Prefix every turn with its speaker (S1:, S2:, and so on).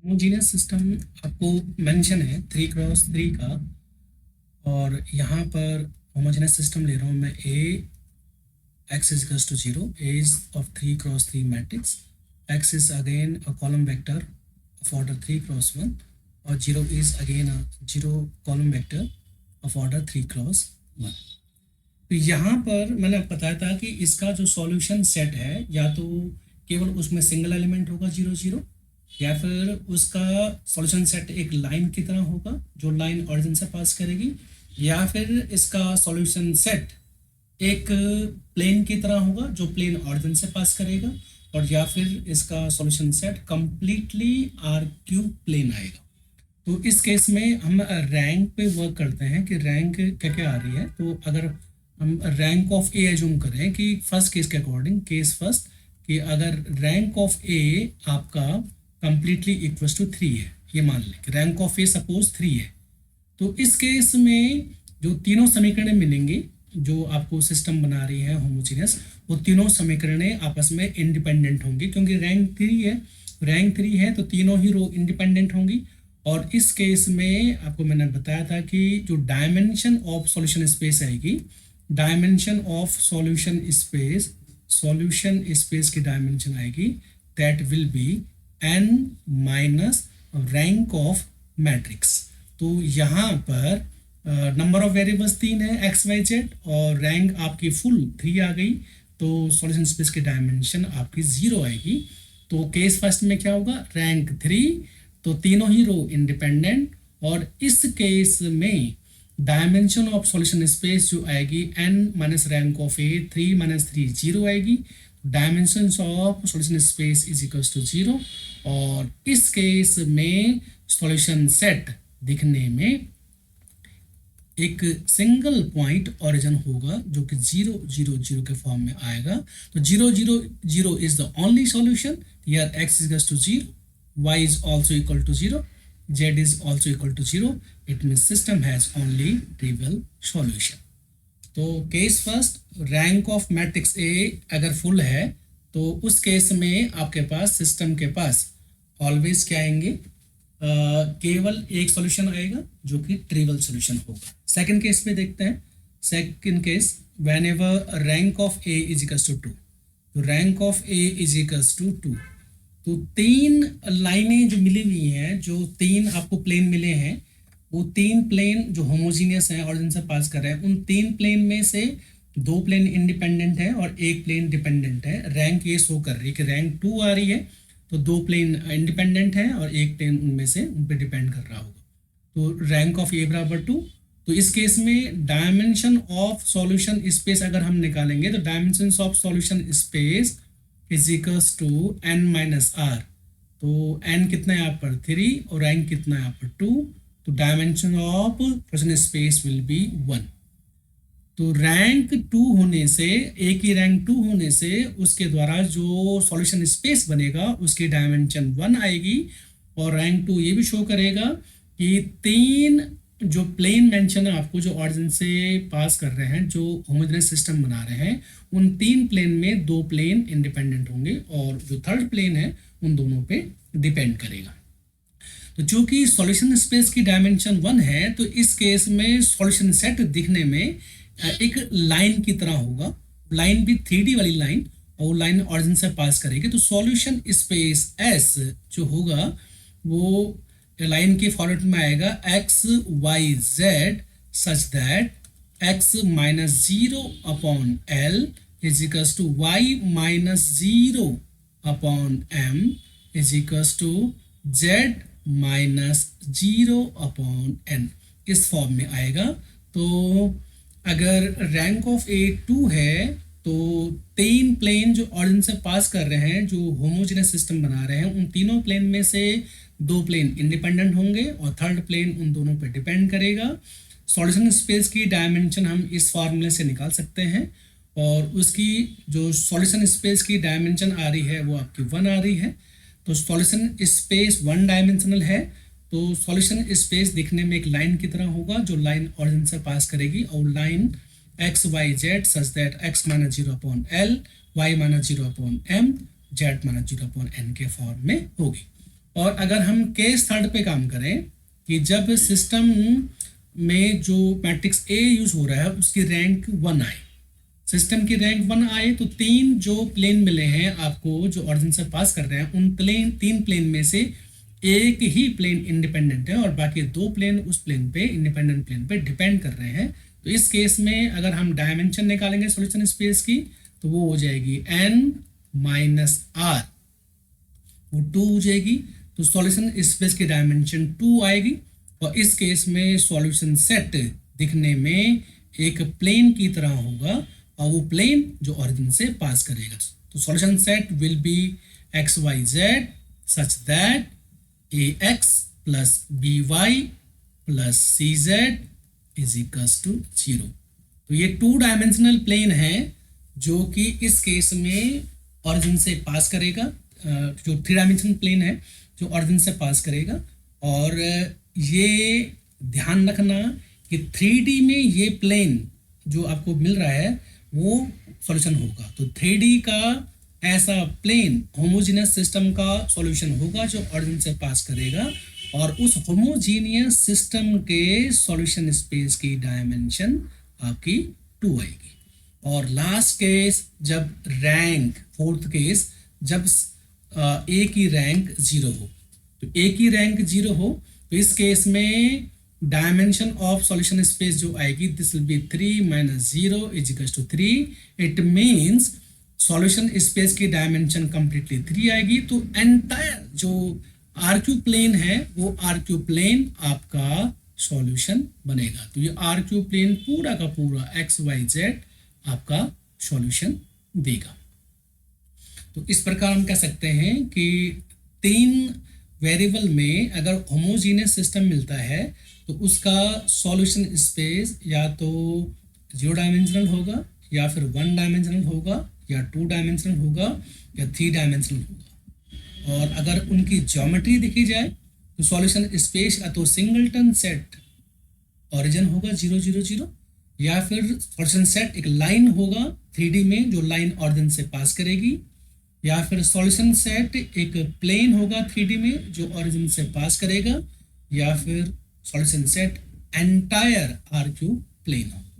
S1: Homogeneous system आपको mention है 3x3 का। और यहाँ पर होमोजीनियस सिस्टम ले रहा हूँ मैं ए x is equals to 0, A is of 3x3 matrix, x is again a column vector of order 3x1 और 0 is again a 0 column vector of order 3x1। तो यहाँ पर मैंने आपको बताया था कि इसका जो सॉल्यूशन सेट है या तो केवल उसमें सिंगल एलिमेंट होगा 0 0, या फिर उसका सॉल्यूशन सेट एक लाइन की तरह होगा जो लाइन ऑरिजिन से पास करेगी, या फिर इसका सॉल्यूशन सेट एक प्लेन की तरह होगा जो प्लेन ऑरिजिन से पास करेगा, और या फिर इसका solution set completely R cube plane आएगा। तो इस केस में हम रैंक पे वर्क करते हैं कि रैंक क्या क्या आ रही है। तो अगर हम रैंक ऑफ ए एज्यूम करें कि फर्स्ट केस के अकॉर्डिंग, केस फर्स्ट, कि अगर रैंक ऑफ ए आपका कंप्लीटली इक्वल्स टू 3 है, ये मान लें कि रैंक ऑफ ए सपोज 3 है, तो इस केस में जो तीनों समीकरण मिलेंगे जो आपको सिस्टम बना रही है होमोजीनियस, वो तीनों समीकरणें आपस में इंडिपेंडेंट होंगी क्योंकि रैंक 3 है तो तीनों ही रो इंडिपेंडेंट होंगी। और इस केस में आपको मैंने बताया था कि जो डायमेंशन ऑफ सॉल्यूशन स्पेस आएगी, डायमेंशन ऑफ सॉल्यूशन स्पेस की डायमेंशन आएगी, that will be n minus rank of matrix. तो यहाँ पर नंबर ऑफ वेरिएबल्स 3 है x y z और रैंक आपकी फुल 3 आ गई, तो सॉल्यूशन स्पेस की डायमेंशन आपकी 0 आएगी। तो केस फर्स्ट में क्या होगा, रैंक 3, तो तीनों ही रो इंडिपेंडेंट, और इस केस में डायमेंशन ऑफ सॉल्यूशन स्पेस जो आएगी n minus rank of A, 3 minus 3 0 आएगी। Dimension of solution space is equals to 0, और इस केस में सॉल्यूशन सेट दिखने में एक सिंगल पॉइंट ओरिजिन होगा जो कि 0 0 0 के फॉर्म में आएगा। तो 0 0 0 is the only solution. Here x is equals to 0, y is also equal to 0, z is also equal to 0. It means system has only trivial solution. तो case first, rank of matrix A अगर full है तो उस case में आपके पास system के पास always क्या आएंगे, केवल एक सॉल्यूशन आएगा जो कि ट्रिवियल सॉल्यूशन होगा। सेकंड केस में देखते हैं। Second case, whenever rank of A is equals to 2, तो rank of A is equals to 2, तो 3 लाइनें जो मिली हुई हैं, जो 3 आपको प्लेन मिले हैं, वो 3 प्लेन जो होमोजीनियस हैं और जिनसे पास कर रहे हैं, उन 3 प्लेन में से 2 प्लेन इंडिपेंडेंट है और 1 प्लेन डिपेंडेंट है। रैंक ये शो कर रही है कि रैंक 2 आ रही है, तो 2 प्लेन इंडिपेंडेंट है और 1 प्लेन उनमें से उन पर डिपेंड कर रहा होगा। तो रैंक ऑफ ए बराबर 2। तो इस केस में डायमेंशन ऑफ सॉल्यूशन स्पेस अगर हम निकालेंगे तो dimension of solution space is equals to n minus R. तो n कितना है यहाँ पर 3 और रैंक कितना है यहाँ पर 2, तो dimension of solution space will be 1। तो रैंक 2 होने से, ए की रैंक 2 होने से उसके द्वारा जो सॉल्यूशन स्पेस बनेगा उसकी डायमेंशन 1 आएगी। और रैंक 2 ये भी शो करेगा कि 3 जो प्लेन मेंशन है आपको, जो ऑरिजिन से पास कर रहे हैं, जो होमोजेनियस सिस्टम बना रहे हैं, उन 3 प्लेन में 2 प्लेन इंडिपेंडेंट होंगे और जो थर्ड प्लेन है उन दोनों पे डिपेंड करेगा। तो जो कि सॉल्यूशन स्पेस की डायमेंशन 1 है, तो इस केस में सॉल्यूशन सेट दिखने में एक लाइन की तरह होगा, लाइन भी 3D वाली लाइन, और लाइन ऑरिजिन से पास करेगी। तो सॉल्यूशन स्पेस S जो होगा वो लाइन के फॉर्मेट में आएगा x y z such that x minus 0 upon l is equals to y minus 0 upon m is equals to z minus 0 upon n, इस फॉर्म में आएगा। तो अगर रैंक ऑफ ए 2 है तो 3 प्लेन जो ऑरिजिन से पास कर रहे हैं, जो होमोजेनियस सिस्टम बना रहे हैं, उन तीनों प्लेन में से 2 प्लेन इंडिपेंडेंट होंगे और थर्ड प्लेन उन दोनों पर डिपेंड करेगा। सॉल्यूशन स्पेस की डायमेंशन हम इस फार्मूले से निकाल सकते हैं, और उसकी जो सॉल्यूशन स्पेस की डायमेंशन आ रही है वो आपकी 1 आ रही है। तो सॉल्यूशन स्पेस 1 डायमेंशनल है, तो सॉल्यूशन स्पेस दिखने में एक लाइन की तरह होगा जो लाइन ऑरिजिन से पास करेगी, और line x y z such that x minus 0 upon l, y minus 0 upon m, z minus 0 upon n के फॉर्म में होगी। और अगर हम केस थर्ड पे काम करें कि जब सिस्टम में जो मैट्रिक्स ए यूज हो रहा है उसकी रैंक 1 आए, सिस्टम की रैंक 1 आए, तो तीन जो प्लेन मिले हैं आपको जो ऑरिजिन से पास कर रहे हैं, उन तीन प्लेन में से एक ही प्लेन इंडिपेंडेंट है और बाकी दो प्लेन उस प्लेन पे, इंडिपेंडेंट प्लेन पे डिपेंड कर रहे हैं। तो इस केस में अगर हम डायमेंशन निकालेंगे सॉल्यूशन स्पेस की तो वो हो जाएगी n माइनस r, वो 2 हो जाएगी। तो सॉल्यूशन स्पेस की डायमेंशन 2 आएगी और इस केस में सॉल्यूशन सेट दिखने में एक प्लेन की तरह होगा और वो प्लेन जो ऑरिजिन से पास करेगा। तो solution set will be x y z such that ax plus by plus cz is equals to 0। तो ये 2 डायमेंशनल प्लेन है जो कि इस केस में ऑरिजिन से पास करेगा, जो 3 डायमेंशनल प्लेन है जो ऑरिजिन से पास करेगा। और ये ध्यान रखना कि 3D में ये प्लेन जो आपको मिल रहा है वो सॉल्यूशन होगा। तो 3D का ऐसा प्लेन होमोजीनियस सिस्टम का सॉल्यूशन होगा जो ऑरिजिन से पास करेगा और उस होमोजीनियस सिस्टम के सॉल्यूशन स्पेस की डायमेंशन आपकी 2 आएगी। और लास्ट केस जब रैंक, फोर्थ केस जब ए की रैंक 0 हो, तो ए की रैंक 0 हो तो इस केस में डायमेंशन ऑफ सॉल्यूशन स्पेस जो आएगी this will be 3 minus 0 is equals to 3। It means solution space की डायमेंशन कंप्लीटली 3 आएगी। तो एंटायर जो RQ प्लेन है वो RQ प्लेन आपका सॉल्यूशन बनेगा। तो ये RQ प्लेन पूरा का पूरा XYZ आपका सॉल्यूशन देगा। तो इस प्रकार हम कह सकते हैं कि 3 वेरिएबल में अगर होमोजीनियस सिस्टम मिलता है तो उसका सॉल्यूशन स्पेस या तो 0 डायमेंशनल होगा या फिर 1 डायमेंशनल होगा या 2 डायमेंशनल होगा या 3 डायमेंशनल होगा। और अगर उनकी ज्योमेट्री देखी जाए तो सॉल्यूशन स्पेस या तो सिंगलटन सेट ओरिजिन होगा 0 0 0 या फिर सॉल्यूशन सेट एक लाइन होगा 3D में जो लाइन ऑरिजिन से पास करेगी, या फिर सॉल्यूशन सेट एक प्लेन होगा 3D में जो ऑरिजिन से पास करेगा, या फिर solution set entire RQ plane होगा।